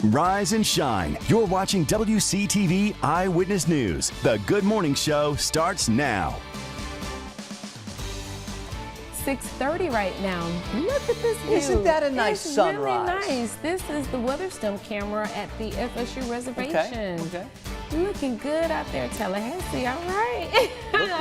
Rise and shine. You're watching WCTV Eyewitness News. The Good Morning Show starts now. 6:30 right now. Look at this view. Isn't that a nice sunrise? It's really nice. This is the weather stem camera at the FSU reservation. Okay. Looking good out there, Tallahassee. All right.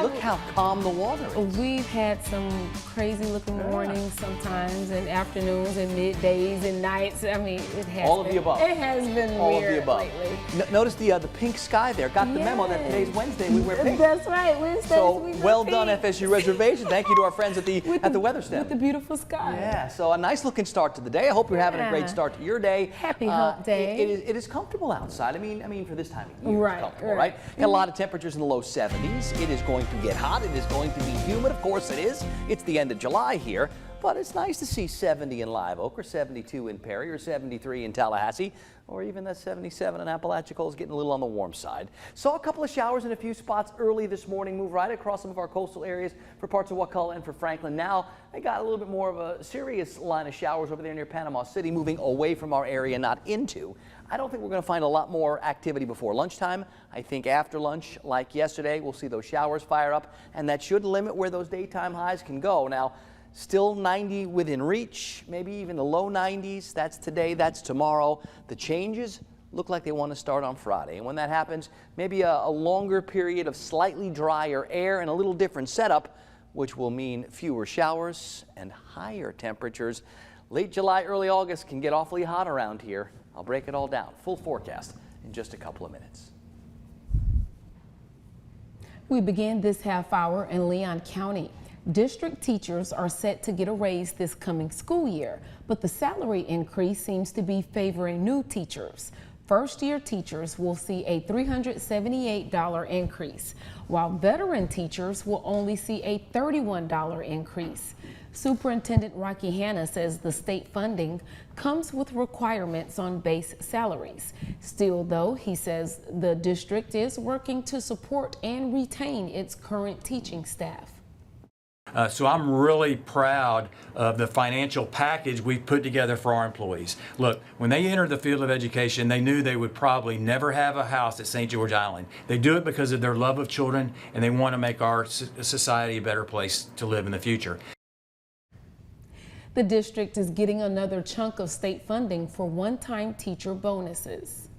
Look how calm the water is. We've had some crazy looking mornings sometimes, and afternoons, and middays, and nights. I mean, it has all of the above. It has been all weird of the above. lately. Notice the pink sky there. Got the memo that today's Wednesday. We wear pink. That's right. Wednesdays so we wear well pink. done, FSU Reservation. Thank you to our friends at the weather stand. With the beautiful sky. Yeah. So a nice looking start to the day. I hope you're having a great start to your day. Happy hump day. It is comfortable outside. I mean for this time of year, right, it's comfortable, right? Got a lot of temperatures in the low 70s. It is going to get hot. It is going to be humid. Of course it is. It's the end of July here, but it's nice to see 70 in Live Oak, or 72 in Perry, or 73 in Tallahassee, or even that 77 in Apalachicola is getting a little on the warm side. Saw a couple of showers in a few spots early this morning, move right across some of our coastal areas for parts of Wakulla and for Franklin. Now they got a little bit more of a serious line of showers over there near Panama City, moving away from our area, not into. I don't think we're going to find a lot more activity before lunchtime. I think after lunch, like yesterday, we'll see those showers fire up, and that should limit where those daytime highs can go. Now, still 90 within reach, maybe even the low 90s. That's today, that's tomorrow. The changes look like they want to start on Friday. And when that happens, maybe a longer period of slightly drier air and a little different setup, which will mean fewer showers and higher temperatures. Late July, early August can get awfully hot around here. I'll break it all down. Full forecast in just a couple of minutes. We begin this half hour in Leon County. District teachers are set to get a raise this coming school year, but the salary increase seems to be favoring new teachers. First-year teachers will see a $378 increase, while veteran teachers will only see a $31 increase. Superintendent Rocky Hanna says the state funding comes with requirements on base salaries. Still, though, he says the district is working to support and retain its current teaching staff. So I'm really proud of the financial package we've put together for our employees. Look, when they entered the field of education, they knew they would probably never have a house at St. George Island. They do it because of their love of children, and they want to make our society a better place to live in the future. The district is getting another chunk of state funding for one-time teacher bonuses.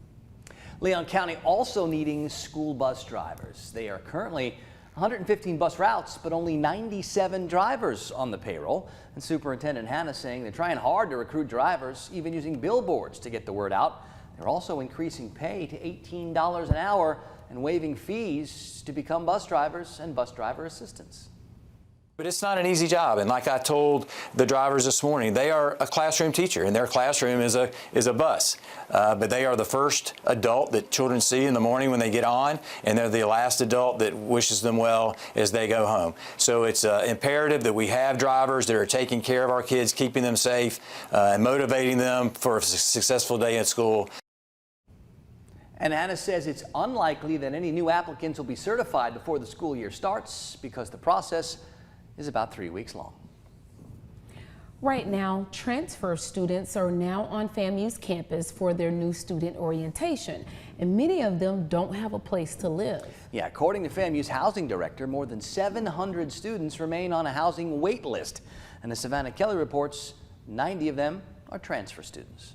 Leon County also needing school bus drivers. They are currently 115 bus routes, but only 97 drivers on the payroll. And Superintendent Hanna saying they're trying hard to recruit drivers, even using billboards to get the word out. They're also increasing pay to $18 an hour and waiving fees to become bus drivers and bus driver assistants. But it's not an easy job, and like I told the drivers this morning, they are a classroom teacher, and their classroom is a bus. But they are the first adult that children see in the morning when they get on, and they're the last adult that wishes them well as they go home. So it's imperative that we have drivers that are taking care of our kids, keeping them safe, and motivating them for a successful day at school. And Anna says it's unlikely that any new applicants will be certified before the school year starts because the process is about 3 weeks long. Right now, transfer students are now on FAMU's campus for their new student orientation, and many of them don't have a place to live. Yeah, according to FAMU's housing director, more than 700 students remain on a housing wait list. And as Savannah Kelly reports, 90 of them are transfer students.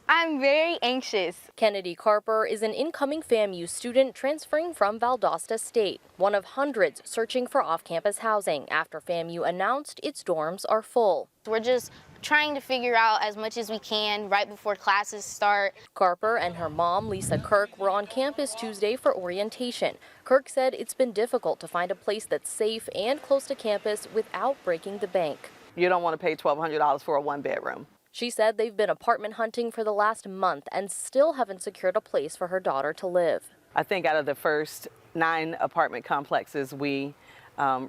I'm very anxious. Kennedy Carper is an incoming FAMU student transferring from Valdosta State, one of hundreds searching for off-campus housing after FAMU announced its dorms are full. We're just trying to figure out as much as we can right before classes start. Carper and her mom, Lisa Kirk, were on campus Tuesday for orientation. Kirk said it's been difficult to find a place that's safe and close to campus without breaking the bank. You don't want to pay $1,200 for a one-bedroom. She said they've been apartment hunting for the last month and still haven't secured a place for her daughter to live. I think out of the first 9 apartment complexes we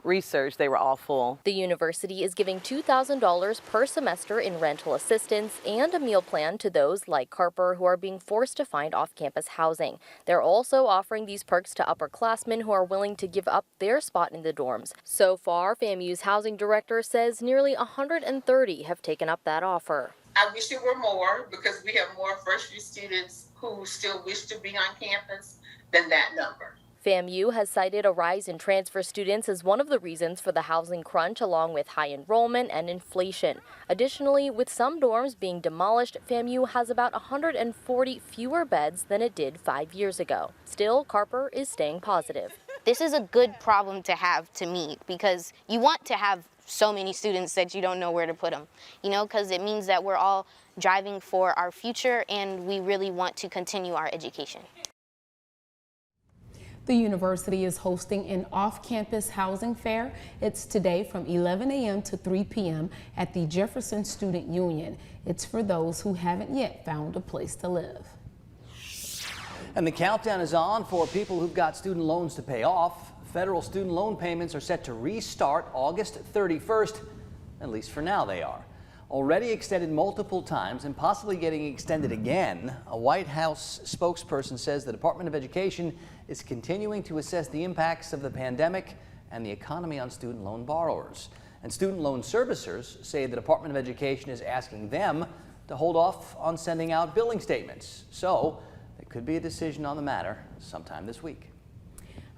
researched, they were all full. The university is giving $2,000 per semester in rental assistance and a meal plan to those like Carper who are being forced to find off-campus housing. They're also offering these perks to upperclassmen who are willing to give up their spot in the dorms. So far, FAMU's housing director says nearly 130 have taken up that offer. I wish there were more because we have more freshman students who still wish to be on campus than that number. FAMU has cited a rise in transfer students as one of the reasons for the housing crunch, along with high enrollment and inflation. Additionally, with some dorms being demolished, FAMU has about 140 fewer beds than it did 5 years ago. Still, Carper is staying positive. This is a good problem to have to me because you want to have so many students that you don't know where to put them, you know, because it means that we're all driving for our future and we really want to continue our education. The university is hosting an off-campus housing fair. It's today from 11 a.m. to 3 p.m. at the Jefferson Student Union. It's for those who haven't yet found a place to live. And the countdown is on for people who've got student loans to pay off. Federal student loan payments are set to restart August 31st, at least for now they are. Already extended multiple times and possibly getting extended again, a White House spokesperson says the Department of Education is continuing to assess the impacts of the pandemic and the economy on student loan borrowers. And student loan servicers say the Department of Education is asking them to hold off on sending out billing statements. So there could be a decision on the matter sometime this week.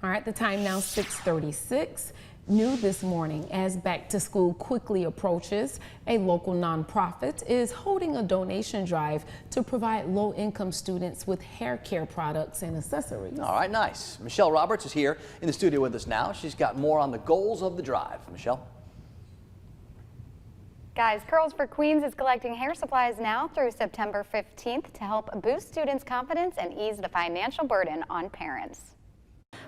All right, the time now 6:36. New this morning, as back to school quickly approaches, a local nonprofit is holding a donation drive to provide low-income students with hair care products and accessories. All right, nice. Michelle Roberts is here in the studio with us now. She's got more on the goals of the drive. Michelle? Guys, Curls for Queens is collecting hair supplies now through September 15th to help boost students' confidence and ease the financial burden on parents.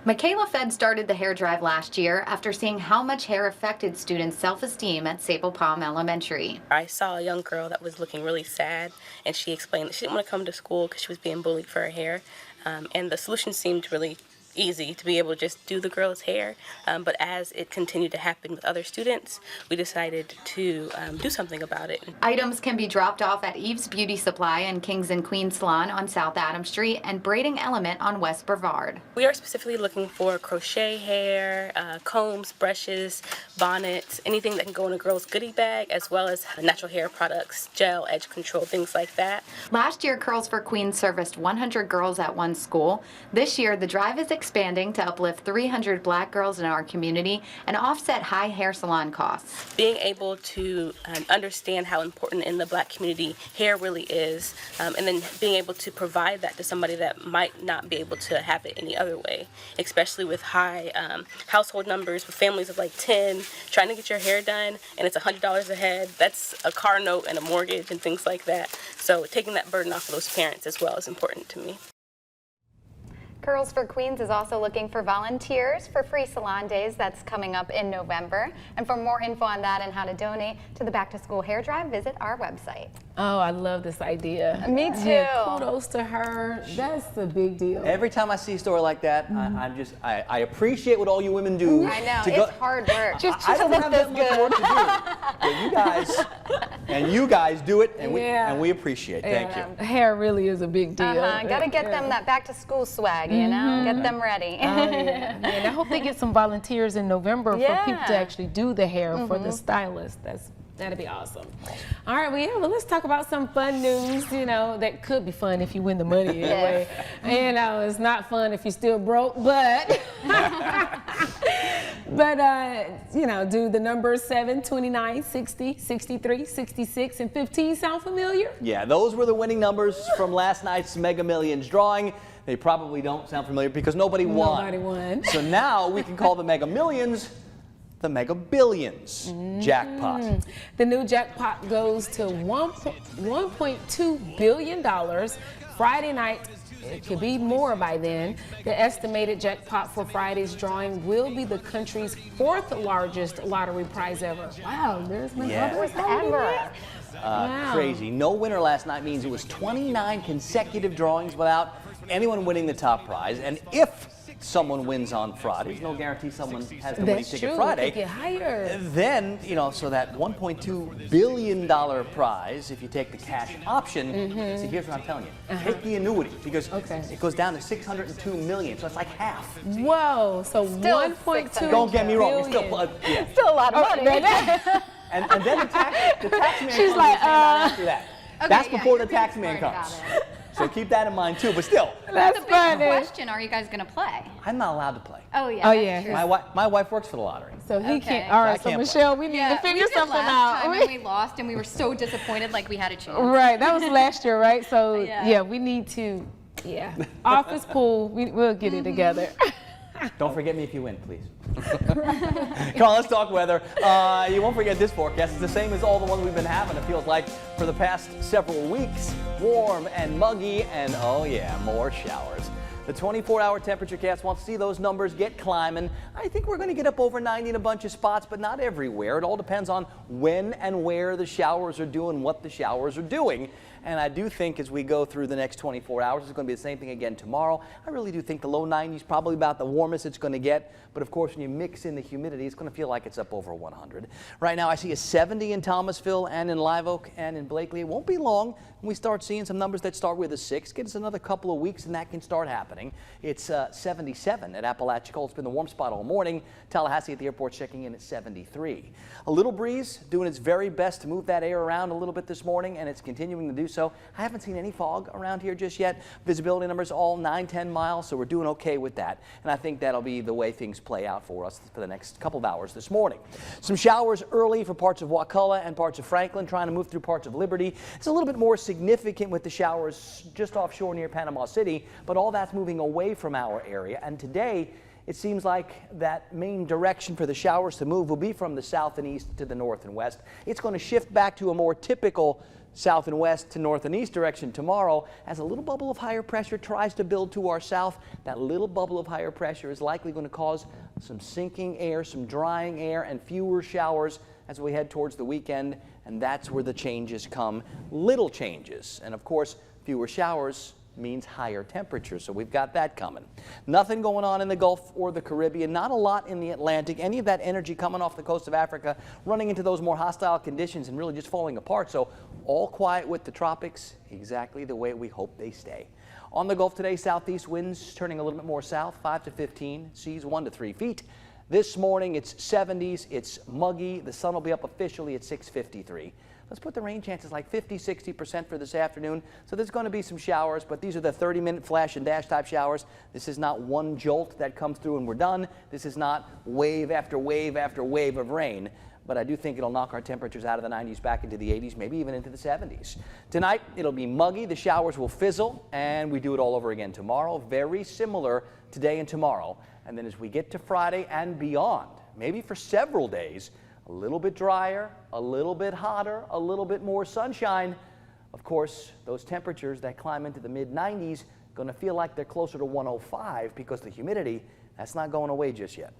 Michaela Fed started the hair drive last year after seeing how much hair affected students' self-esteem at Sable Palm Elementary. I saw a young girl that was looking really sad, and she explained that she didn't want to come to school because she was being bullied for her hair. And the solution seemed really easy, to be able to just do the girl's hair, but as it continued to happen with other students, we decided to do something about it. Items can be dropped off at Eve's Beauty Supply and Kings and Queens Salon on South Adams Street and Braiding Element on West Brevard. We are specifically looking for crochet hair, combs, brushes, bonnets, anything that can go in a girl's goodie bag, as well as natural hair products, gel, edge control, things like that. Last year, Curls for Queens serviced 100 girls at one school. This year, the drive is expanding to uplift 300 black girls in our community and offset high hair salon costs. Being able to understand how important in the black community hair really is, and then being able to provide that to somebody that might not be able to have it any other way, especially with high household numbers, with families of like 10, trying to get your hair done, and it's $100 a head. That's a car note and a mortgage and things like that. So taking that burden off of those parents as well is important to me. Curls for Queens is also looking for volunteers for free salon days that's coming up in November. And for more info on that and how to donate to the Back to School Hair Drive, visit our website. Oh, I love this idea. Me too. Yeah, kudos to her. That's a big deal. Every time I see a story like that, I appreciate what all you women do. I know, it's hard work. I don't have that much work to do. But you guys do it, and we appreciate it. Thank you. Hair really is a big deal. Gotta get them that back to school swag, you know, get them ready. And I hope they get some volunteers in November for people to actually do the hair for the stylist. That'd be awesome. All right, well, let's talk about some fun news, you know, that could be fun if you win the money anyway. You know, it's not fun if you're still broke, but, you know, do the numbers 7, 29, 60, 63, 66, and 15 sound familiar? Yeah, those were the winning numbers from last night's Mega Millions drawing. They probably don't sound familiar because nobody won. Nobody won. So now we can call the Mega Millions the Mega Billions jackpot. The new jackpot goes to $1.2 billion. Friday night, it could be more by then. The estimated jackpot for Friday's drawing will be the country's 4th largest lottery prize ever. Wow, there's been others ever. Crazy. No winner last night means it was 29 consecutive drawings without anyone winning the top prize. And if someone wins on Friday, there's no guarantee someone has the winning ticket Friday. It could get higher. Then, you know, so that $1.2 billion prize, if you take the cash option, see, here's what I'm telling you. Take the annuity, because it goes down to $602 million, so it's like half. Whoa, so 1.2. Don't get me wrong, it's still, still a lot of money. And then the tax man She's comes like, after that. That's yeah, before you're the tax being man smart comes. about it. So keep that in mind too, but still. That's the big question. Are you guys going to play? I'm not allowed to play. Oh, yeah. Oh, that's yeah. true. My wife works for the lottery. So he Okay. can't. All I right, so can't play. Michelle, we need Yeah, to figure we did something last out. time and we lost and we were so disappointed like we had a chance. Right, that was last year, right? So Yeah. yeah, we need to, office pool, we'll get it together. Don't forget me if you win, please. Come on, let's talk weather. You won't forget this forecast. It's the same as all the ones we've been having, it feels like, for the past several weeks. Warm and muggy and, oh yeah, more showers. The 24-hour temperature cast wants to see those numbers get climbing. I think we're going to get up over 90 in a bunch of spots, but not everywhere. It all depends on when and where the showers are doing what the showers are doing. And I do think as we go through the next 24 hours, it's going to be the same thing again tomorrow. I really do think the low 90s probably about the warmest it's going to get. But of course, when you mix in the humidity, it's going to feel like it's up over 100. Right now, I see a 70 in Thomasville and in Live Oak and in Blakely. It won't be long when we start seeing some numbers that start with a 6. Give us another couple of weeks and that can start happening. It's 77 at Apalachicola. It's been the warm spot all morning. Tallahassee at the airport checking in at 73. A little breeze doing its very best to move that air around a little bit this morning, and it's continuing to do so. I haven't seen any fog around here just yet. Visibility numbers all 9-10 miles, so we're doing okay with that. And I think that'll be the way things play out for us for the next couple of hours this morning. Some showers early for parts of Wakulla and parts of Franklin, trying to move through parts of Liberty. It's a little bit more significant with the showers just offshore near Panama City, but all that's moving away from our area. And today, it seems like that main direction for the showers to move will be from the south and east to the north and west. It's going to shift back to a more typical south and west to north and east direction tomorrow as a little bubble of higher pressure tries to build to our south. That little bubble of higher pressure is likely going to cause some sinking air, some drying air, and fewer showers as we head towards the weekend. And that's where the changes come. Little changes. And of course, fewer showers means higher temperatures, so we've got that coming. Nothing going on in the Gulf or the Caribbean, not a lot in the Atlantic. Any of that energy coming off the coast of Africa, running into those more hostile conditions and really just falling apart. So all quiet with the tropics, exactly the way we hope they stay. On the Gulf today, southeast winds turning a little bit more south, 5 to 15, seas 1 to 3 feet. This morning it's 70s, it's muggy. The sun will be up officially at 6:53. Let's put the rain chances like 50-60% for this afternoon. So there's going to be some showers, but these are the 30-minute flash and dash type showers. This is not one jolt that comes through and we're done. This is not wave after wave after wave of rain. But I do think it'll knock our temperatures out of the 90s back into the 80s, maybe even into the 70s. Tonight, it'll be muggy. The showers will fizzle, and we do it all over again tomorrow. Very similar today and tomorrow. And then as we get to Friday and beyond, maybe for several days, a little bit drier, a little bit hotter, a little bit more sunshine. Of course, those temperatures that climb into the mid-90s going to feel like they're closer to 105 because the humidity, that's not going away just yet.